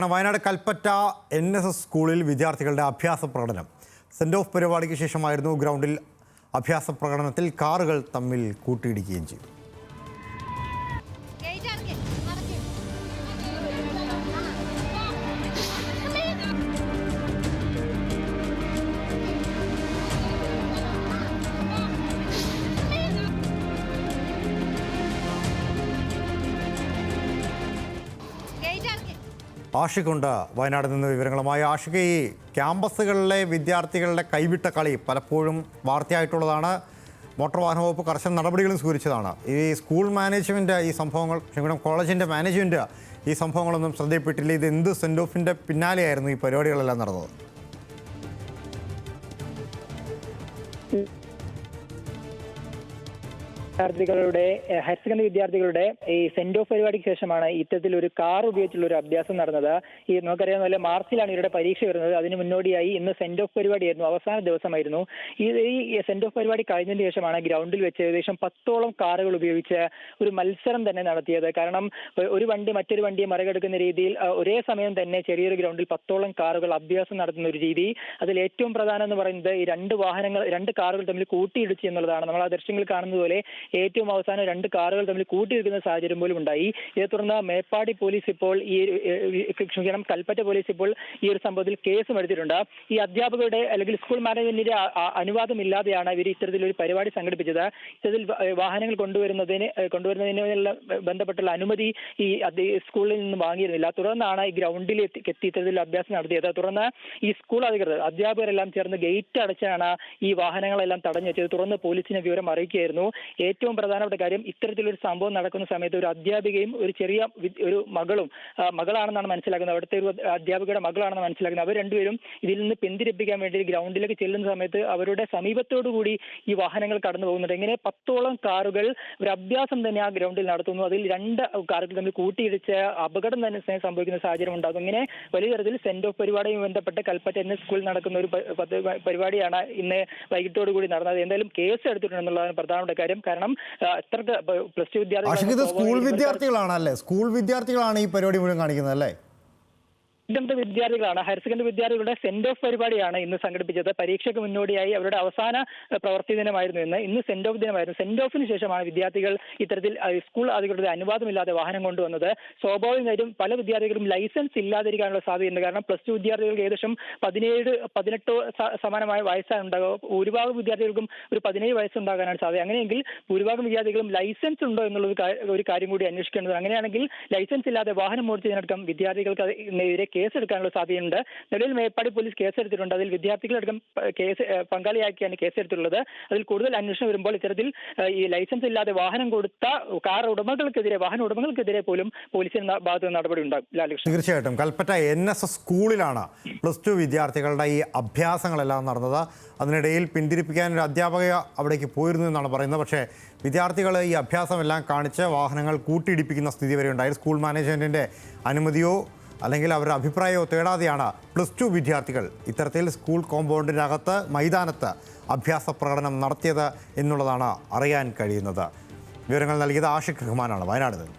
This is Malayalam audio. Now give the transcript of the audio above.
വയനാട് കൽപ്പറ്റ NSS സ്കൂളിൽ വിദ്യാർത്ഥികളുടെ അഭ്യാസ പ്രകടനം. സെൻഡ് ഓഫ് പരിപാടിക്ക് ശേഷമായിരുന്നു ഗ്രൗണ്ടിൽ അഭ്യാസ പ്രകടനത്തിൽ കാറുകൾ തമ്മിൽ കൂട്ടിയിടിക്കുകയും ചെയ്തു. ആഷിഖുണ്ട് വയനാട് നിന്ന് വിവരങ്ങളുമായി. ആഷിഖ്, ഈ ക്യാമ്പസുകളിലെ വിദ്യാർത്ഥികളുടെ കൈവിട്ട കളി പലപ്പോഴും വാർത്തയായിട്ടുള്ളതാണ്. മോട്ടോർ വാഹന വകുപ്പ് കർശന നടപടികളും സ്വീകരിച്ചതാണ്. ഈ സ്കൂൾ മാനേജ്മെൻറ്റ് ഈ സംഭവങ്ങൾ, കോളേജിൻ്റെ മാനേജ്മെൻറ്റ് ഈ സംഭവങ്ങളൊന്നും ശ്രദ്ധയിൽപ്പെട്ടില്ല. ഇത് എന്ത് സെൻഡ് ഓഫിൻ്റെ പിന്നാലെയായിരുന്നു ഈ പരിപാടികളെല്ലാം നടന്നത്? വിദ്യാർത്ഥികളുടെ ഹയർ സെക്കൻഡറി വിദ്യാർത്ഥികളുടെ ഈ സെൻഡ് ഓഫ് പരിപാടിക്ക് ശേഷമാണ് ഇത്തരത്തിൽ ഒരു കാർ ഉപയോഗിച്ചുള്ള ഒരു അഭ്യാസം നടന്നത്. ഈ നമുക്കറിയാവുന്ന പോലെ മാർച്ചിലാണ് ഇവരുടെ പരീക്ഷ വരുന്നത്. അതിന് മുന്നോടിയായി ഇന്ന് സെൻഡ് ഓഫ് പരിപാടിയായിരുന്നു, അവസാന ദിവസമായിരുന്നു. ഈ സെൻഡ് ഓഫ് പരിപാടി കഴിഞ്ഞതിന് ശേഷമാണ് ഗ്രൗണ്ടിൽ വെച്ച് ഏകദേശം 10ഓളം കാറുകൾ ഉപയോഗിച്ച് ഒരു മത്സരം തന്നെ നടത്തിയത്. കാരണം ഒരു വണ്ടി മറ്റൊരു വണ്ടിയെ മറികടക്കുന്ന രീതിയിൽ ഒരേ സമയം തന്നെ ചെറിയൊരു ഗ്രൗണ്ടിൽ 10ഓളം കാറുകൾ അഭ്യാസം നടത്തുന്ന ഒരു രീതി. അതിൽ ഏറ്റവും പ്രധാനം എന്ന് പറയുന്നത് ഈ രണ്ട് കാറുകൾ തമ്മിൽ കൂട്ടിയിടിച്ചു എന്നുള്ളതാണ്. നമ്മൾ ആ ദൃശ്യങ്ങൾ കാണുന്നത് പോലെ ഏറ്റവും അവസാനം 2 കാറുകൾ തമ്മിൽ കൂട്ടിയിടിക്കുന്ന സാഹചര്യം പോലും ഉണ്ടായി. ഇതേ തുടർന്ന് മേപ്പാടി പോലീസ് ഇപ്പോൾ കൽപ്പറ്റ പോലീസ് ഇപ്പോൾ ഈ ഒരു സംഭവത്തിൽ കേസും എടുത്തിട്ടുണ്ട്. ഈ അധ്യാപകരുടെ അല്ലെങ്കിൽ സ്കൂൾ മാനേജ്മെന്റിന്റെ അനുവാദമില്ലാതെയാണ് ഇവർ ഇത്തരത്തിലൊരു പരിപാടി സംഘടിപ്പിച്ചത്. ഇത്തരത്തിൽ വാഹനങ്ങൾ കൊണ്ടുവരുന്നതിനുള്ള ബന്ധപ്പെട്ടുള്ള അനുമതി ഈ സ്കൂളിൽ നിന്ന് വാങ്ങിയിരുന്നില്ല. തുടർന്നാണ് ഈ ഗ്രൗണ്ടിൽ എത്തി ഇത്തരത്തിൽ അഭ്യാസം നടത്തിയത്. തുടർന്ന് ഈ സ്കൂൾ അധ്യാപകരെല്ലാം ചേർന്ന് ഗേറ്റ് അടച്ചാണ് ഈ വാഹനങ്ങളെല്ലാം തടഞ്ഞു വെച്ചത്. തുടർന്ന് പോലീസിനെ വിവരം അറിയിക്കുകയായിരുന്നു. ഏറ്റവും പ്രധാനപ്പെട്ട കാര്യം, ഇത്തരത്തിലൊരു സംഭവം നടക്കുന്ന സമയത്ത് ഒരു അധ്യാപികയും ഒരു മകളാണെന്നാണ് മനസ്സിലാക്കുന്നത്. അവിടുത്തെ ഒരു അധ്യാപികയുടെ മകളാണെന്ന് മനസ്സിലാക്കുന്നത്. അവർ രണ്ടുപേരും ഇതിൽ നിന്ന് പിന്തിരിപ്പിക്കാൻ വേണ്ടി ഗ്രൗണ്ടിലേക്ക് ചെല്ലുന്ന സമയത്ത് അവരുടെ സമീപത്തോടുകൂടി ഈ വാഹനങ്ങൾ കടന്നു പോകുന്നുണ്ട്. ഇങ്ങനെ 10ഓളം കാറുകൾ ഒരു അഭ്യാസം തന്നെ ആ ഗ്രൗണ്ടിൽ നടത്തുന്നു. അതിൽ 2 കാറുകൾ തമ്മിൽ കൂട്ടിയിടിച്ച് അപകടം തന്നെ സംഭവിക്കുന്ന സാഹചര്യം ഉണ്ടാകും. ഇങ്ങനെ വലിയ തരത്തിൽ സെൻഡ് ഓഫ് പരിപാടിയുമായി ബന്ധപ്പെട്ട് കൽപ്പറ്റ NSS സ്കൂളിൽ നടക്കുന്ന ഒരു പരിപാടിയാണ് ഇന്ന് വൈകിട്ടോടുകൂടി നടന്നത്. എന്തായാലും കേസ് എടുത്തിട്ടുണ്ടെന്നുള്ളതാണ് പ്രധാനപ്പെട്ട കാര്യം. കാരണം പ്ലസ് ടു വിദ്യാർത്ഥികളാണ് സ്കൂൾ വിദ്യാർത്ഥികളാണ് ഈ പരിപാടി മുഴുവൻ കാണിക്കുന്നത് അല്ലേ? വിദ്യാർത്ഥികളാണ്. ഹയർ സെക്കൻഡറി വിദ്യാർത്ഥികളുടെ സെൻഡ് ഓഫ് പരിപാടിയാണ് ഇന്ന് സംഘടിപ്പിച്ചത്. പരീക്ഷയ്ക്ക് മുന്നോടിയായി അവരുടെ അവസാന പ്രവൃത്തി ദിനമായിരുന്നു ഇന്ന് സെൻഡ് ഓഫ് ദിനമായിരുന്നു. സെൻഡ് ഓഫിന് ശേഷമാണ് വിദ്യാർത്ഥികൾ ഇത്തരത്തിൽ സ്കൂൾ അധികൃതരുടെ അനുവാദമില്ലാതെ വാഹനം കൊണ്ടുവന്നത്. സ്വാഭാവികമായിട്ടും പല വിദ്യാർത്ഥികളും ലൈസൻസ് ഇല്ലാതിരിക്കാനുള്ള സാധ്യതയുണ്ട്. കാരണം പ്ലസ് ടു വിദ്യാർത്ഥികൾക്ക് ഏകദേശം 17-18 സമാനമായ വയസ്സാണ് ഉണ്ടാകുക. ഭൂരിഭാഗം വിദ്യാർത്ഥികൾക്കും ഒരു 17 വയസ്സുണ്ടാകാനാണ് സാധ്യത. അങ്ങനെയെങ്കിൽ ഭൂരിഭാഗം വിദ്യാർത്ഥികളും ലൈസൻസ് ഉണ്ടോ എന്നുള്ള ഒരു കാര്യം കൂടി അന്വേഷിക്കേണ്ടത്. അങ്ങനെയാണെങ്കിൽ ലൈസൻസ് ഇല്ലാതെ വാഹനം ഓടിച്ചതിനടക്കം വിദ്യാർത്ഥികൾക്ക് അതിനെതിരെ കേസെടുക്കാനുള്ള സാധ്യതയുണ്ട്. നിലവിൽ മേപ്പാടി പോലീസ് കേസെടുത്തിട്ടുണ്ട്. അതിൽ വിദ്യാർത്ഥികളടക്കം പങ്കാളിയാക്കിയാണ് കേസെടുത്തിട്ടുള്ളത്. അതിൽ കൂടുതൽ അന്വേഷണം വരുമ്പോൾ ഇത്തരത്തിൽ ഈ ലൈസൻസ് ഇല്ലാതെ വാഹനം കൊടുത്ത വാഹന ഉടമകൾക്കെതിരെ പോലും പോലീസിന്റെ ഭാഗത്ത് നടപടി ഉണ്ടാകും. ലാലകൃഷ്ണൻ, തീർച്ചയായിട്ടും കൽപ്പറ്റ NSS സ്കൂളിലാണ് പ്ലസ് ടു വിദ്യാർത്ഥികളുടെ ഈ അഭ്യാസങ്ങളെല്ലാം നടന്നത്. അതിനിടയിൽ പിന്തിരിപ്പിക്കാൻ ഒരു അധ്യാപക അവിടേക്ക് പോയിരുന്നു എന്നാണ് പറയുന്നത്. പക്ഷേ വിദ്യാർത്ഥികൾ ഈ അഭ്യാസമെല്ലാം കാണിച്ച് വാഹനങ്ങൾ കൂട്ടിയിടിപ്പിക്കുന്ന സ്ഥിതി വരെ ഉണ്ടായി. സ്കൂൾ മാനേജ്മെൻറ്റിൻ്റെ അനുമതിയോ അല്ലെങ്കിൽ അവരുടെ അഭിപ്രായമോ തേടാതെയാണ് പ്ലസ് ടു വിദ്യാർത്ഥികൾ ഇത്തരത്തിൽ സ്കൂൾ കോമ്പൗണ്ടിനകത്ത് മൈതാനത്ത് അഭ്യാസ പ്രകടനം നടത്തിയത് എന്നുള്ളതാണ് അറിയാൻ കഴിയുന്നത്. വിവരങ്ങൾ നൽകിയത് ആഷിഖ് റഹ്മാനാണ് വയനാട് നിന്ന്.